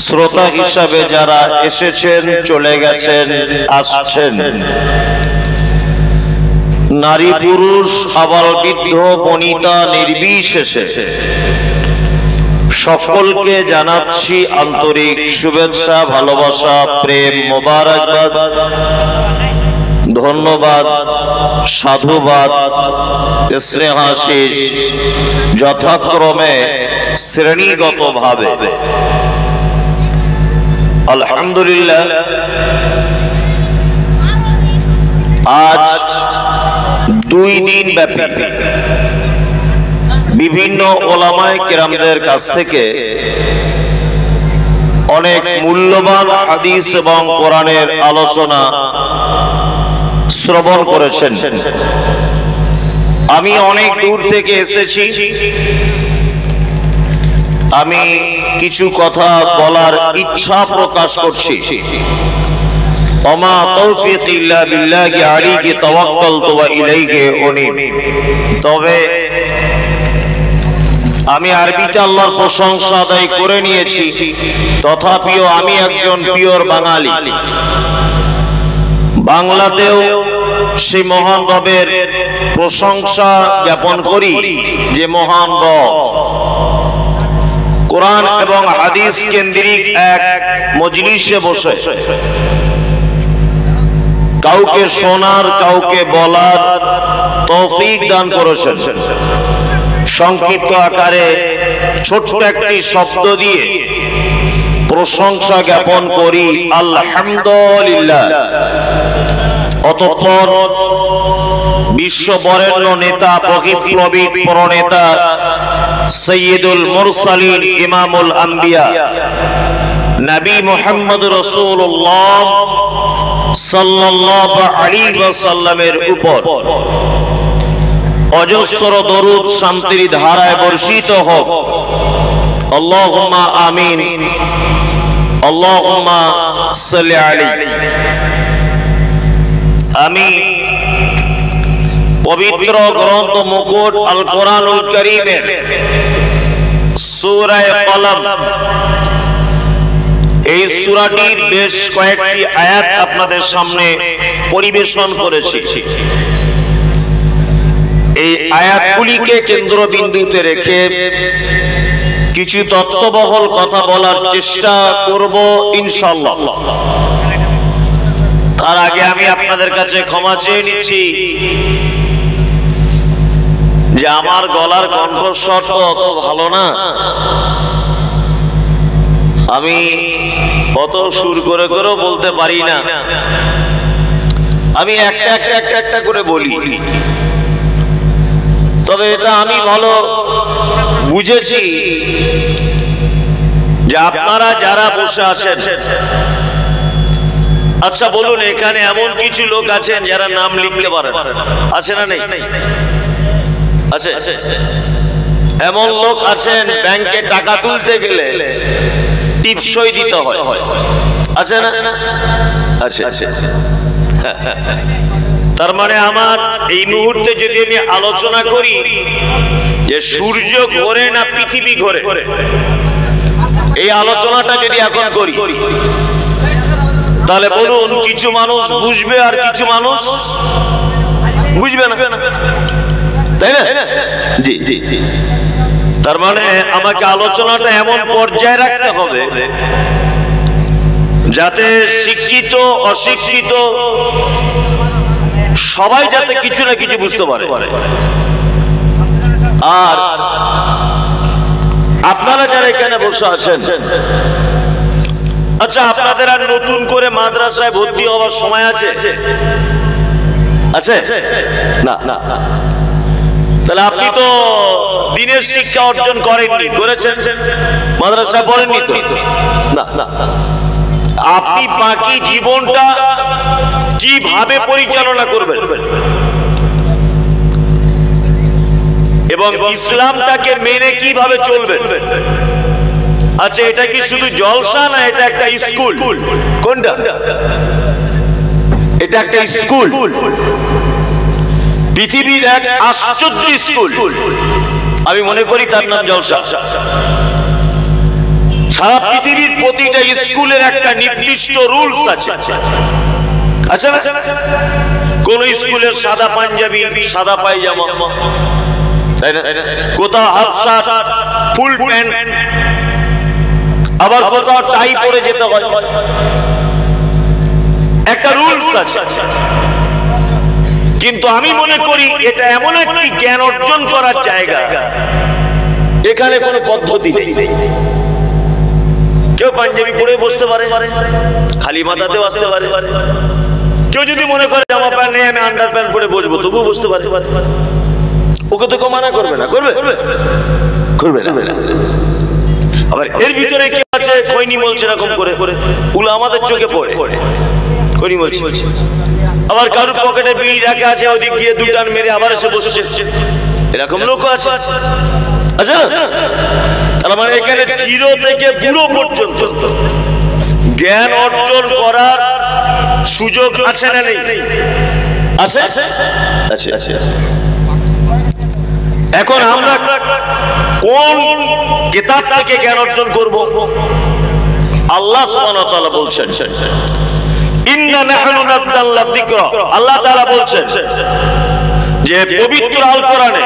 শ্রোতা হিসাবে যারা এসেছেন, চলে গেছেন, আসছেন, নারী পুরুষ, আবাল বৃদ্ধ বনিতা নির্বিশেষে সকলকে জানাচ্ছি আন্তরিক শুভেচ্ছা, ভালোবাসা, প্রেম, মোবারকবাদ, ধন্যবাদ, সাধুবাদ, স্নেহাশিস যথাক্রমে শ্রেণীগতভাবে। আলহামদুলিল্লাহ, আজ 2 দিন ব্যাপী বিভিন্ন ওলামায়ে কেরামদের কাছ থেকে অনেক মূল্যবান হাদিস এবং কোরআনের আলোচনা শ্রবণ করেছেন। আমি অনেক দূর থেকে এসেছি, আমি কিছু কথা বলার ইচ্ছা প্রকাশ করছি। ওমা তৌফিক ইল্লা বিল্লাহি আলাইহি তাওয়াক্কালতু ওয়া ইলাইহি উনীব। তবে আমি আরবিতে আল্লাহর প্রশংসা আদায় করে নিয়েছি, তথাপিও আমি একজন পিওর বাঙালি। বাংলাতেও সেই মহান রবের প্রশংসা জ্ঞাপন করি যে মহান রব কোরআন এবং হাদিস কেন্দ্রিক এক মজলিসে বসে কাউকে শোনার, কাউকে বলার তৌফিক দান করেছেন। সংক্ষিপ্ত আকারে ছোট্ট একটি শব্দ দিয়ে প্রশংসা জ্ঞাপন করি, আলহামদুলিল্লাহ। অতঃপর বিশ্ব বরেণ্য নেতা, বিপ্লবী প্রণেতা, সৈয়দুল মুরসালিন, ইমামুল আম্বিয়া, নবী মুহাম্মদ রাসূলুল্লাহ সাল্লাল্লাহু আলাইহি ওয়াসাল্লামের উপর অজস্র দরুদ শান্তির ধারায় বর্ষিত হোক। আল্লাহুম্মা আমিন, আল্লাহুম্মা সাল্লি আলাইহি। আমি পবিত্র গ্রন্থ মুকুট আল কোরআনুল কারীমের সূরা কলম, এই সূরাটির বেশ কয়েকটি আয়াত আপনাদের সামনে পরিবেশন করেছি। এই আয়াতগুলিকে কেন্দ্রবিন্দুতে রেখে কিছু তত্ত্ববহুল কথা বলার চেষ্টা করব ইনশাআল্লাহ। তার আগে আমি আপনাদের কাছে ক্ষমা চেয়ে নিচ্ছি যে আমার গলার কণ্ঠস্বর অত ভালো না, আমি অত সুর করে করেও বলতে পারি না, আমি একটা করে বলি। তবে এটা আমি ভালো বুঝেছি যে আপনারা যারা বসে আছেন, আচ্ছা বলুন, এখানে এমন কিছু লোক আছেন যারা নাম লিখতে পারেন? আছে না নেই? আছে। এমন লোক আছেন ব্যাংকে টাকা তুলতে গেলে টিপসই দিতে হয়, আছে না? আছে। তার মানে আমার এই মুহূর্তে যদি আমি আলোচনা করি যে সূর্য ঘোরে না পৃথিবী ঘোরে, এই আলোচনাটা যদি এখন করি, তাহলে বলুন কিছু মানুষ বুঝবে আর কিছু মানুষ বুঝবে না, তাই না? জি জি জি। তার মানে আমাকে আলোচনাটা এমন পর্যায়ে রাখতে হবে যাতে শিক্ষিত অশিক্ষিত সবাই যাতে কিছু না কিছু বুঝতে পারে। আর আপনারা যারা এখানে বসে আছেন, আচ্ছা আপনাদের আর নতুন করে মাদ্রাসায় ভর্তি হওয়ার সময় আছে? আছে না? না। তাহলে আপনি তো দিনের শিক্ষা অর্জন করেননি, করেছেন? মাদ্রাসায় পড়েননি তো? না। আপনি বাকি জীবনটা কিভাবে পরিচালনা করবেন এবং ইসলামটাকে মেনে কিভাবে চলবেন? আচ্ছা, এটা কি শুধু জলসা না এটা একটা স্কুল? কোনটা? এটা একটা স্কুল, পৃথিবীর এক আশ্চর্য স্কুল। আমি মনে করি তার নাম জলসা। সারা পৃথিবীর প্রতিটা স্কুলের একটা নির্দিষ্ট রুলস আছে, আচ্ছা না? কোন স্কুলের সাদা পাঞ্জাবি, সাদা পায়জামা, তাই না? কোথাও হাফ শার্ট, ফুল প্যান্ট, আবার কোথাও টাই পরে যেতে হয়, একটা রুলস আছে। কিন্তু আমি মনে করি এটা এমন একটি জ্ঞান অর্জন করার জায়গা, এখানে কোনো পদ্ধতি নেই। কেউ পাঞ্জাবি পরে বসতে পারে, খালি মাথাতেও আসতে পারে। কেউ যদি মনে করে জামা প্যান্ট নেই, আমি আন্ডার প্যান্ট পরে বসবো, তবুও বসতে পারে। ওকে তো কেউ মানা করবে না, করবে? করবে না। আবার এর ভিতরে কি আছে, খৈনি বলছে এরকম করে, ওগুলো আমাদের চোখে পড়ে, খৈনি বলছে। আবার কারোর পকেটে বিড়ি রাখা আছে, ওদিক গিয়ে দুই টান মেরে আবার এসে বসেছে, এরকম লোকও আছে। আচ্ছা, তার মানে এখানে জিরো থেকে বুড়ো পর্যন্ত জ্ঞান অর্জন করার সুযোগ আছে না নেই? আছে। এখন আমরা কোন কিতাব থেকে জ্ঞান অর্জন করব? আল্লাহ সুবহানাহু ওয়া তাআলা বলছেন, ইন্না নাহনু নাযালনা যিকরা। আল্লাহ তাআলা বলছেন যে পবিত্র আল কোরআনে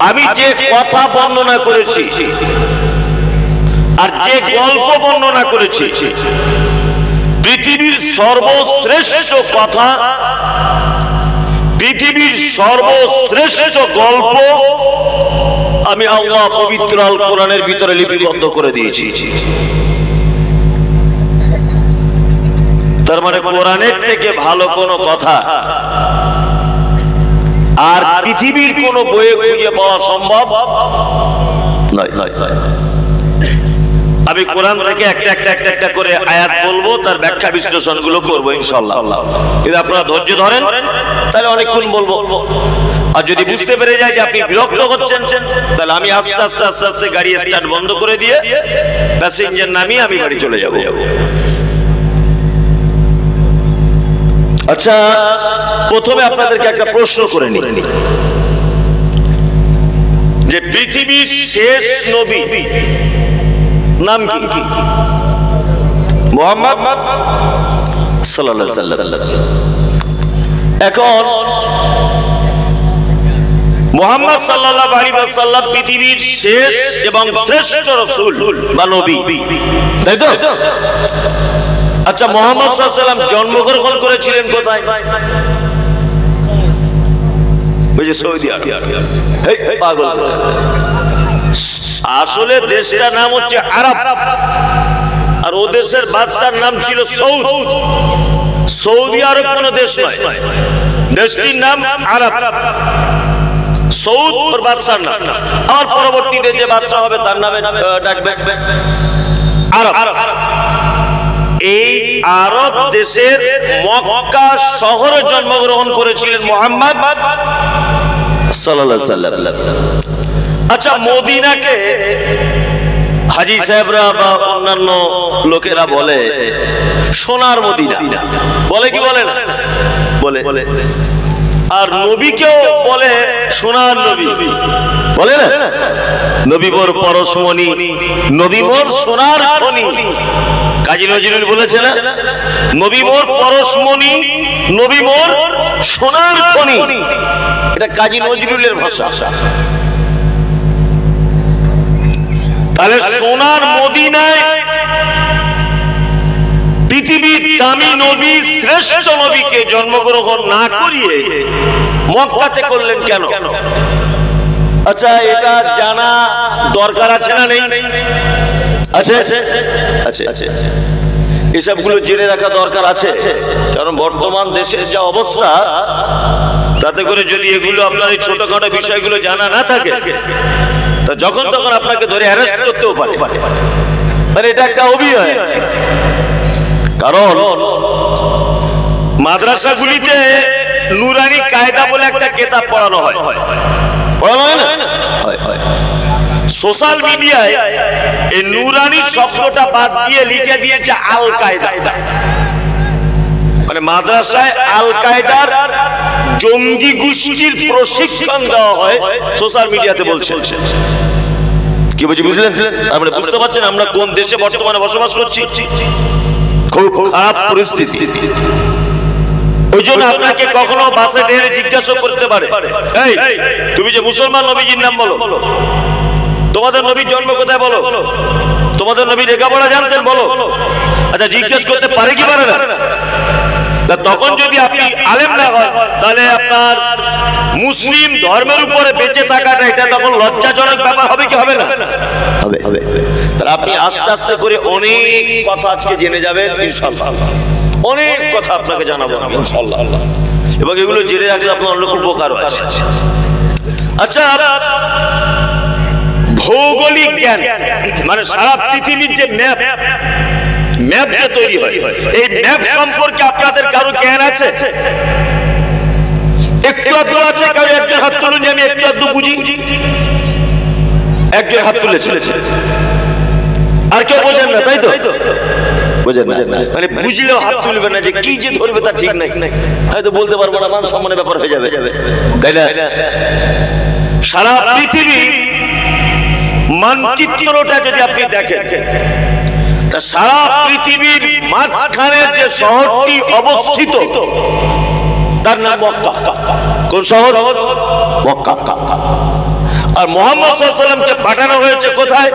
আমি যে কথা বর্ণনা করেছি আর যে গল্প বর্ণনা করেছি, পৃথিবীর সর্বশ্রেষ্ঠ কথা, পৃথিবীর সর্বশ্রেষ্ঠ গল্প আমি আল্লাহ পবিত্র আল কোরআনের ভিতরে লিপিবদ্ধ করে দিয়েছি। তার মানে কোরআনের থেকে ভালো কোনো কথা আর পৃথিবীর কোন বইয়ে খুঁজে পাওয়া সম্ভব নয়। আমি কোরআন থেকে একটা করে আয়াত বলবো, তার ব্যাখ্যা বিশ্লেষণ গুলো করবো ইনশাআল্লাহ। যদি আপনারা ধৈর্য ধরেন তাহলে অনেকক্ষণ বলবো, আর যদি বুঝতে পেরে যায় যে আপনি বিরক্ত হচ্ছেন, তাহলে আমি আস্তে আস্তে গাড়ি স্টার্ট বন্ধ করে দিয়ে প্যাসেঞ্জার নামিয়ে আমি বাড়ি চলে যাব। আচ্ছা, প্রথমে আপনাদেরকে একটা প্রশ্ন করে নিই যে পৃথিবীর শেষ নবী নাম কি? মুহাম্মদ সাল্লাল্লাহু আলাইহি ওয়াসাল্লাম। এখন মুহাম্মদ সাল্লাল্লাহু আলাইহি ওয়াসাল্লাম পৃথিবীর শেষ এবং শ্রেষ্ঠ রাসূল বা নবী, তাই তো? আচ্ছা, মুহাম্মদ সাল্লাল্লাহু আলাইহি ওয়াসাল্লাম জন্মগ্রহণ করেছিলেন কোথায়? ওই যে সৌদি আরব। পাগল, আসলে দেশটার নাম হচ্ছে আরব, আর ও দেশের বাদশার নাম ছিল সৌদ। সৌদি আরব কোন দেশ নয়, দেশটির নাম আরব। সৌদ ওর বাদশার নাম, আর পরবর্তীতে যে বাদশা হবে তার নামে ডাকবে আরব। এই আরব দেশের মক্কা শহরে জন্মগ্রহণ করেছিলেন মুহাম্মদ সাল্লাল্লাহু আলাইহি ওয়াসাল্লাম। আচ্ছা, মদিনাকে হাজী সাহেবরা বা অন্যান্য লোকেরা বলে সোনার মদিনা, বলে কি বলে না? বলে। আর নবীকেও বলে সোনার নবী, বলে না? নবী মোর পরশমণি, নবী মোর সোনার খনি। কাজী নজরুল বলেছে না, নবী মোর পরশমণি, নবী মোর সোনার খনি। এটা কাজী নজরুলের ভাষা। তাহলে সোনার মদিনায় পৃথিবীর দামি নবী, শ্রেষ্ঠ নবীকে জন্মগ্রহণ না করিয়ে মক্কাতে করলেন কেন? আচ্ছা, এটা জানা দরকার আছে না নেই? আছে। এসবগুলো জেনে রাখা দরকার আছে, কারণ বর্তমান দেশের যা অবস্থা, তাতে করে যদি এগুলো আপনার এই ছোটখাটো বিষয়গুলো জানা না থাকে, তা যখন তখন আপনাকে ধরে অ্যারেস্ট করতেও পারে। মানে এটা একটা অভিনয়। কারণ মাদ্রাসাগুলিতে নুরানি কায়দা বলে একটা কিতাব পড়ানো হয়, না? সোশ্যাল মিডিয়ায় এই নুরানি শব্দটা বাদ দিয়ে লিখে দিয়েছে আল কায়দা। মানে মাদ্রাসায় আল কায়দার জঙ্গি গোষ্ঠীর প্রশিক্ষণ দেওয়া হয়, সোশ্যাল মিডিয়াতে বলছে। কি বলছি বুঝলেন? আপনি বুঝতে পারছেন আমরা কোন দেশে বর্তমানে বসবাস করছি? খুব খারাপ পরিস্থিতি। ওই জন্য আপনাকে কখনো বাসে ট্রেনে জিজ্ঞাসা করতে পারে, এই তুমি যে মুসলমান, নবীজির নাম বলো, তোমাদের নবীর জন্ম কোথায় বলো, তোমাদের নবী লেখাপড়া জানতেন বলো। আচ্ছা, জিজ্ঞেস করতে পারে কি পারে না? তখন যদি আপনি আলেম না হয়, তাহলে আপনার মুসলিম ধর্মের উপরে বেঁচে থাকাটা এটা তখন লজ্জাজনক ব্যাপার হবে কি হবে না? হবে হবে। তাহলে আপনি আস্তে আস্তে করে অনেক কথা আজকে জেনে যাবেন ইনশাআল্লাহ। অনেক কথা আপনাকে জানাবো ইনশাআল্লাহ, এবং এগুলো জেনে রাখলে আপনার অনেক উপকার আছে। আচ্ছা, ভৌগোলিক জ্ঞান মানে সারা পৃথিবীর যে ম্যাপ যে তৈরি হয়, এই ম্যাপ সম্পর্কে আপনাদের কারো জ্ঞান আছে? একটু আধটু আছে? কারো একজন হাত তুলুন যে আমি একটু আধটু বুঝি। একজন হাত তুলেছে, আর কেউ বোঝেন না, তাই তো? বোঝেন না মানে বুঝলেও হাত তুলবে না, যে কি যে ধরবে তা ঠিক নাই, হয়তো বলতে পারবো না, মান সম্মানের ব্যাপার হয়ে যাবে, তাই না? সারা পৃথিবী মানচিত্রটা যদি আপনি দেখেন, তা সারা পৃথিবীর মাঝখানে যে শহরটি অবস্থিত তার নাম মক্কা। কোন শহর? মক্কা। আর মুহাম্মদ সাল্লাল্লাহু আলাইহি ওয়াসাল্লামকে পাঠানো হয়েছে কোথায়?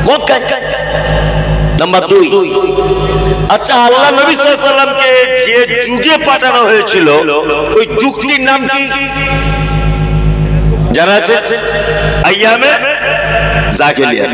মক্কায়। নাম্বার 2। আচ্ছা, আল্লাহ নবী সাল্লাল্লাহু আলাইহি ওয়াসাল্লামকে যে যুগে পাঠানো হয়েছিল ওই যুগটির নাম কি জানা আছে? আইয়ামে জাহিলিয়া।